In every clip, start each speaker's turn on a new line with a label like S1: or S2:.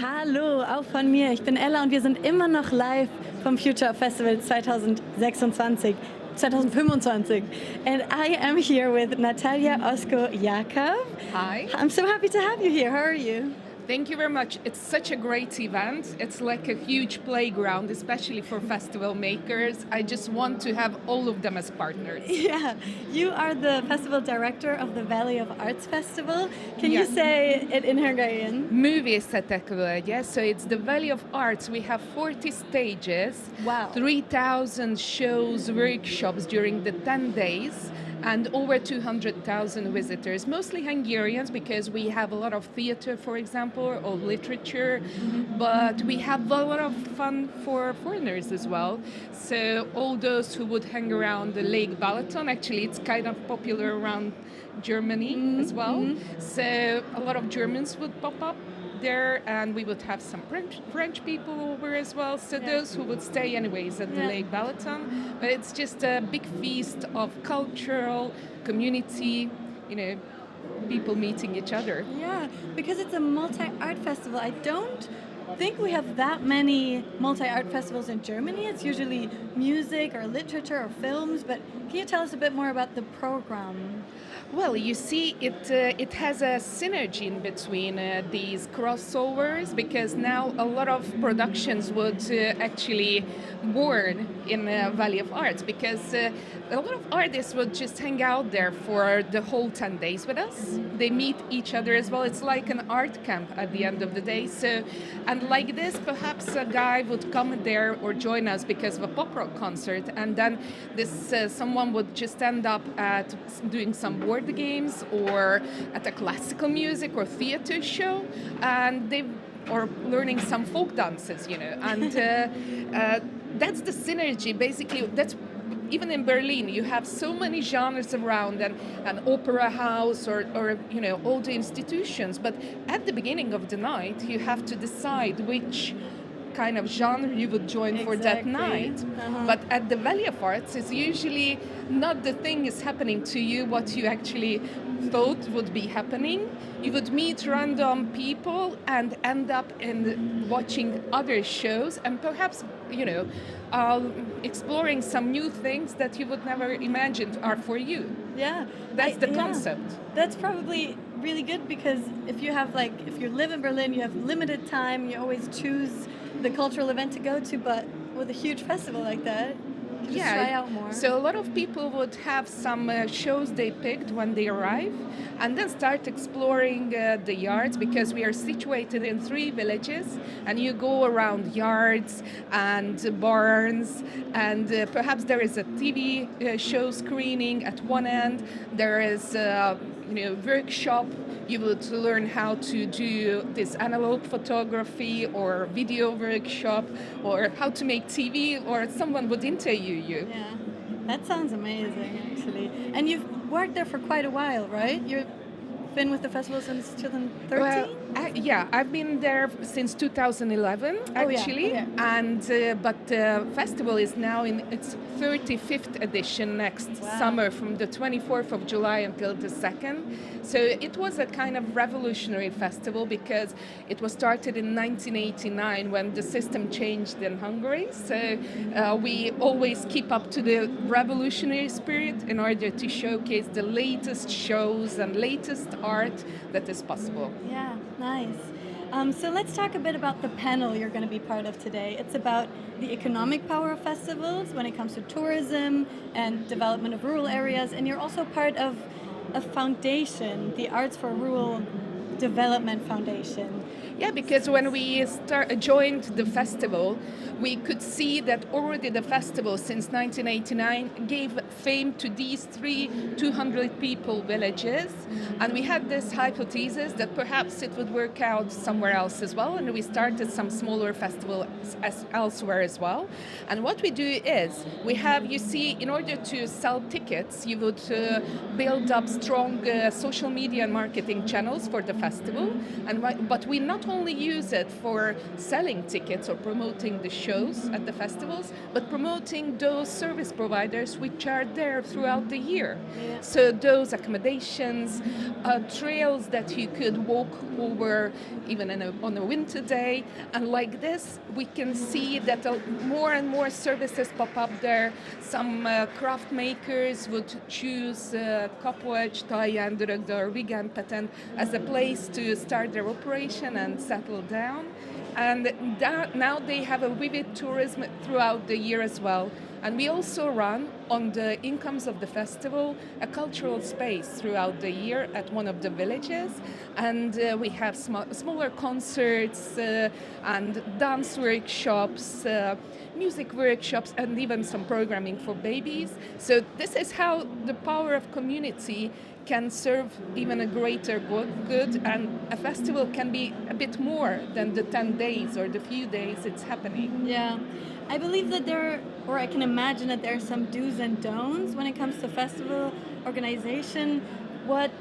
S1: Hallo, auch von mir. Ich bin Ella und wir sind immer noch live vom Future Festival 2025. And I am here with Natália Oszkó-Jakab.
S2: Hi.
S1: I'm so happy to have you here. How are you?
S2: Thank you very much. It's such a great event. It's like a huge playground, especially for festival makers. I just want to have all of them as partners.
S1: Yeah, you are the festival director of the Valley of Arts Festival. Can you say it in Hungarian?
S2: Művészetek völgye. So it's the Valley of Arts. We have 40 stages,
S1: Wow.
S2: 3,000 shows, workshops during the 10 days. And over 200,000 visitors, mostly Hungarians, because we have a lot of theater, for example, or literature, but we have a lot of fun for foreigners as well. So all those who would hang around the Lake Balaton, actually it's kind of popular around Germany as well. So a lot of Germans would pop up there, and we would have some French people over as well. So those who would stay anyways at the Lake Balaton. But it's just a big feast of cultural community, people meeting each other.
S1: Yeah, because it's a multi-art festival. I don't think we have that many multi-art festivals in Germany. It's usually music or literature or films, but can you tell us a bit more about the program?
S2: Well, you see, it has a synergy in between these crossovers, because now a lot of productions would actually born in Valley of Arts, because a lot of artists would just hang out there for the whole 10 days with us. They meet each other as well. It's like an art camp at the end of the day. So, and like this, perhaps a guy would come there or join us because of a pop rock concert, and then this someone would just end up at doing some board games or at a classical music or theater show, and or learning some folk dances, and that's the synergy. Basically, that's even in Berlin, you have so many genres around, and an opera house or all the institutions. But at the beginning of the night, you have to decide which kind of genre you would join for that night. But at the Valley of Arts, it's usually not the thing is happening to you what you actually thought would be happening. You would meet random people and end up in watching other shows, and perhaps exploring some new things that you would never imagine are for you.
S1: Yeah,
S2: that's the concept.
S1: That's probably really good, because if you live in Berlin, you have limited time. You always choose the cultural event to go to, but with a huge festival like that, you just try out more.
S2: So a lot of people would have some shows they picked when they arrive, and then start exploring the yards, because we are situated in 3 villages, and you go around yards and barns, and perhaps there is a TV show screening at one end. There is workshop. You would learn how to do this analog photography or video workshop, or how to make TV, or someone would interview you.
S1: Yeah, that sounds amazing, actually. And you've worked there for quite a while, right? You've been with the festival since 2013?
S2: Well, I've been there since 2011, actually. And but the festival is now in its 35th edition next summer, from the 24th of July until the 2nd. So it was a kind of revolutionary festival, because it was started in 1989 when the system changed in Hungary. So we always keep up to the revolutionary spirit in order to showcase the latest shows and latest art that is possible.
S1: Yeah, nice. So let's talk a bit about the panel you're going to be part of today. It's about the economic power of festivals when it comes to tourism and development of rural areas, and you're also part of a foundation, the Arts for Rural Development Foundation.
S2: Yeah, because when we joined the festival, we could see that already the festival since 1989 gave fame to these 200 people villages, and we had this hypothesis that perhaps it would work out somewhere else as well, and we started some smaller festivals elsewhere as well. And what we do is, we have, in order to sell tickets, you would build up strong social media and marketing channels for the festival, but we not only use it for selling tickets or promoting the shows at the festivals, but promoting those service providers which are there throughout the year.
S1: Yeah.
S2: So those accommodations, trails that you could walk over even on a winter day. And like this, we can see that more and more services pop up there. Some craft makers would choose Kapocs, Taján, Dörögdör, Wigan, Patent as a place to start their operation and settle down. And now they have a vivid tourism throughout the year as well. And we also run, on the incomes of the festival, a cultural space throughout the year at one of the villages. And we have smaller concerts and dance workshops, music workshops, and even some programming for babies. So this is how the power of community can serve even a greater good, and a festival can be a bit more than the 10 days or the few days it's happening.
S1: Yeah. I believe that I can imagine that there are some do's and don'ts when it comes to festival organization. What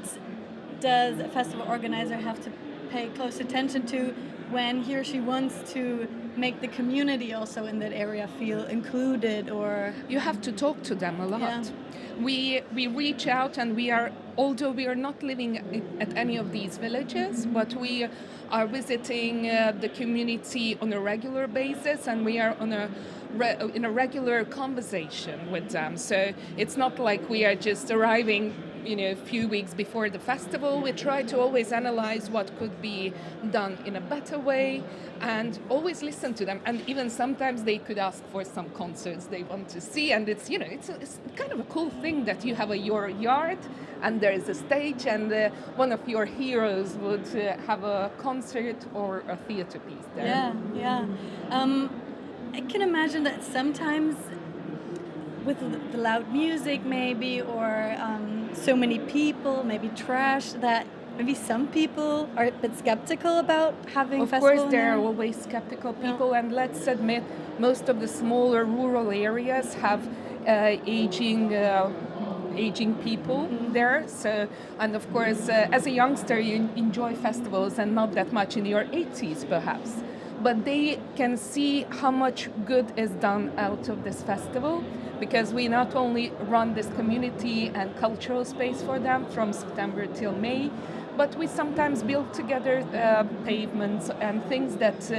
S1: does a festival organizer have to pay close attention to when he or she wants to make the community also in that area feel included? Or
S2: you have to talk to them a lot.
S1: Yeah.
S2: We reach out, and although we are not living at any of these villages, but we are visiting the community on a regular basis, and we are in a regular conversation with them. So it's not like we are just arriving a few weeks before the festival. We try to always analyze what could be done in a better way and always listen to them. And even sometimes they could ask for some concerts they want to see. And it's kind of a cool thing that you have your yard and there is a stage, and one of your heroes would have a concert or a theater piece there.
S1: Yeah. I can imagine that sometimes with the loud music maybe, or so many people, maybe trash, that maybe some people are a bit skeptical about having festival.
S2: Of course, there are always skeptical people, and let's admit, most of the smaller rural areas have aging people there. So, and of course, as a youngster, you enjoy festivals and not that much in your 80s, perhaps. But they can see how much good is done out of this festival, because we not only run this community and cultural space for them from September till May, but we sometimes build together pavements and things that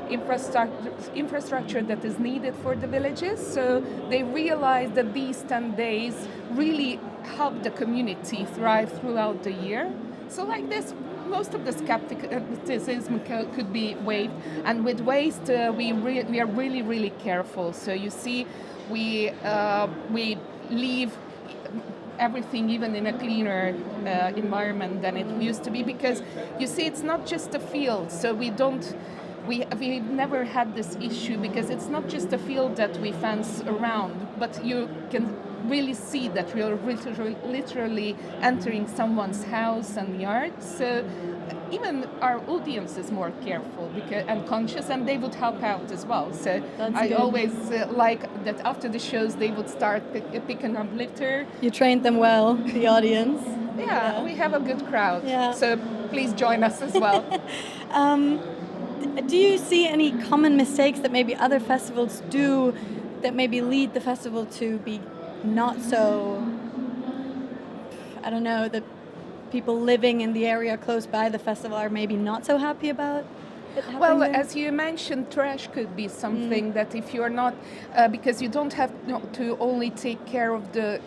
S2: infrastructure that is needed for the villages. So they realize that these 10 days really help the community thrive throughout the year. So like this, most of the skepticism could be waived, and with waste we are really careful. So you see, we leave everything even in a cleaner environment than it used to be, because you see, it's not just a field. So we've never had this issue, because it's not just a field that we fence around, but you can really see that we are literally entering someone's house and yard. So even our audience is more careful and conscious, and they would help out as well. So
S1: That's
S2: I
S1: good.
S2: always like that after the shows they would start picking up litter.
S1: You trained them well, the audience.
S2: Yeah, we have a good crowd.
S1: Yeah.
S2: So please join us as well.
S1: Do you see any common mistakes that maybe other festivals do that maybe lead the festival to be not so, I don't know, the people living in the area close by the festival are maybe not so happy about it happening
S2: Well,
S1: there?
S2: as you mentioned, trash could be something that if you're not, because you don't have to only take care of the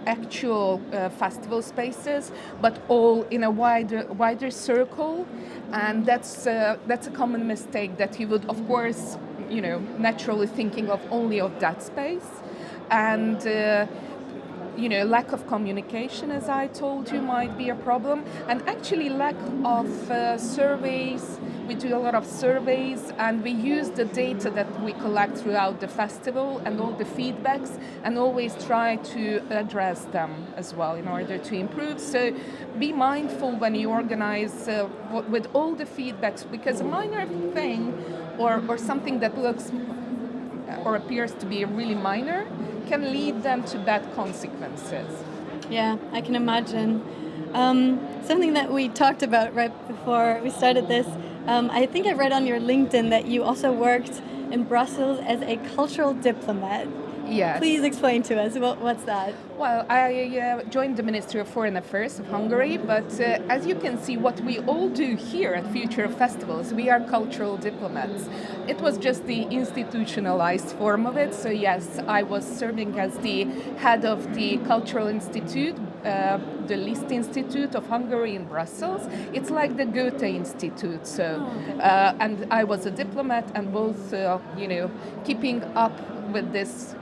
S2: actual festival spaces, but all in a wider circle, and that's a common mistake, that you would, of course, naturally thinking of only of that space, and lack of communication, as I told you, might be a problem, and actually lack of surveys. We do a lot of surveys, and we use the data that we collect throughout the festival and all the feedbacks, and always try to address them as well in order to improve. So be mindful when you organize with all the feedbacks, because a minor thing or something that looks or appears to be really minor can lead them to bad consequences.
S1: Yeah, I can imagine. Something that we talked about right before we started this I think I read on your LinkedIn that you also worked in Brussels as a cultural diplomat.
S2: Yes.
S1: Please explain to us, what's that?
S2: Well, I joined the Ministry of Foreign Affairs of Hungary, but as you can see, what we all do here at Future Festivals, we are cultural diplomats. It was just the institutionalized form of it. So yes, I was serving as the head of the Cultural Institute, the Liszt Institute of Hungary in Brussels. It's like the Goethe Institute. So, and I was a diplomat and both, keeping up with this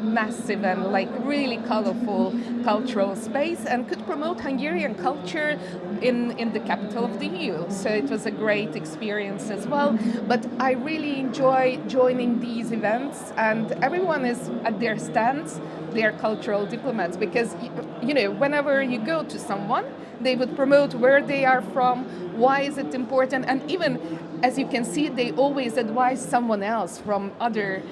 S2: massive and like really colorful cultural space and could promote Hungarian culture in the capital of the EU. So it was a great experience as well. But I really enjoy joining these events, and everyone is at their stands. They are cultural diplomats because, whenever you go to someone, they would promote where they are from, why is it important, and even, as you can see, they always advise someone else from other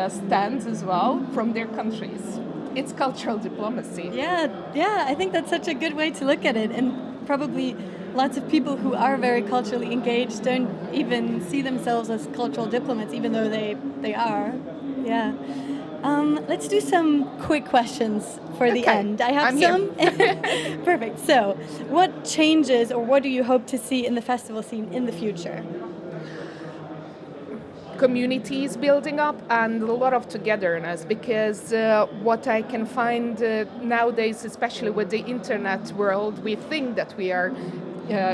S2: stands as well, from their countries. It's cultural diplomacy.
S1: Yeah, I think that's such a good way to look at it, and probably lots of people who are very culturally engaged don't even see themselves as cultural diplomats, even though they are. Yeah. Let's do some quick questions for the end. I have some. Perfect. So, what changes or what do you hope to see in the festival scene in the future?
S2: Communities building up and a lot of togetherness, because what I can find nowadays, especially with the internet world, we think that we are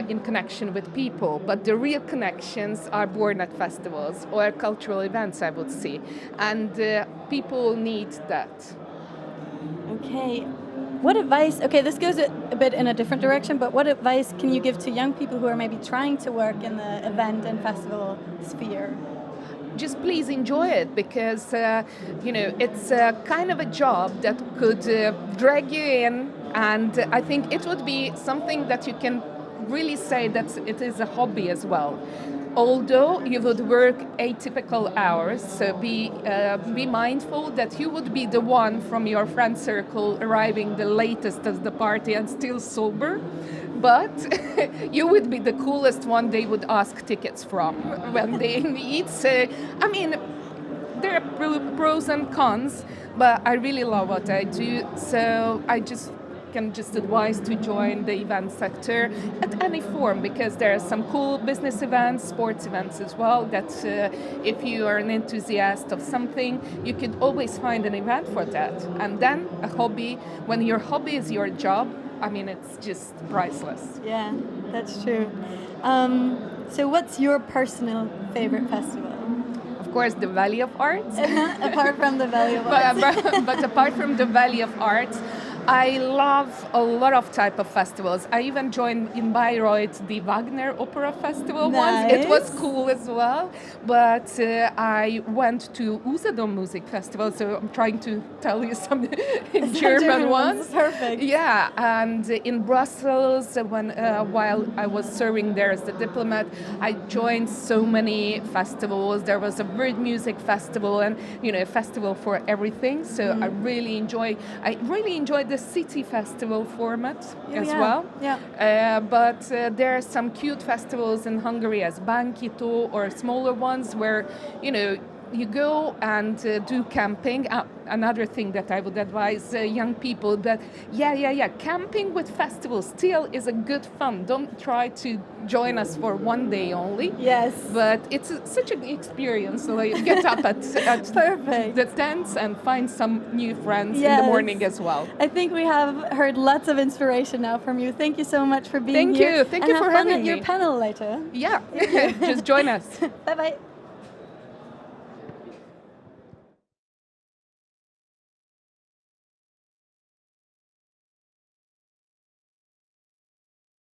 S2: in connection with people, but the real connections are born at festivals or cultural events, I would say, and people need that.
S1: Okay. What advice, this goes a bit in a different direction, but what advice can you give to young people who are maybe trying to work in the event and festival sphere?
S2: Just please enjoy it, because it's kind of a job that could drag you in, and I think it would be something that you can really say that it is a hobby as well. Although you would work atypical hours, so be mindful that you would be the one from your friend circle arriving the latest at the party and still sober, but you would be the coolest one they would ask tickets from when they meet. So, I mean, there are pros and cons, but I really love what I do, so I can just advise to join the event sector at any form, because there are some cool business events, sports events as well, that if you are an enthusiast of something, you could always find an event for that. And then a hobby, when your hobby is your job, I mean, it's just priceless.
S1: Yeah, that's true. So what's your personal favorite festival?
S2: Of course, the Valley of Art.
S1: Apart from the Valley of Art.
S2: but apart from the Valley of Art, I love a lot of type of festivals. I even joined in Bayreuth the Wagner Opera Festival once. It was cool as well. But I went to Usedom Music Festival, so I'm trying to tell you some German ones.
S1: Perfect.
S2: Yeah, and in Brussels, while I was serving there as the diplomat, I joined so many festivals. There was a bird music festival, and a festival for everything. So I really enjoyed the city festival format as well. Yeah. But there are some cute festivals in Hungary as Bankito or smaller ones where, you go and do camping. Another thing that I would advise young people, that camping with festivals still is a good fun. Don't try to join us for one day only.
S1: Yes.
S2: But it's such an experience. So you get up at the tents and find some new friends in the morning as well.
S1: I think we have heard lots of inspiration now from you. Thank you so much for being here.
S2: Thank you for having me.
S1: And have fun at your panel later.
S2: Yeah, just join us.
S1: Bye-bye.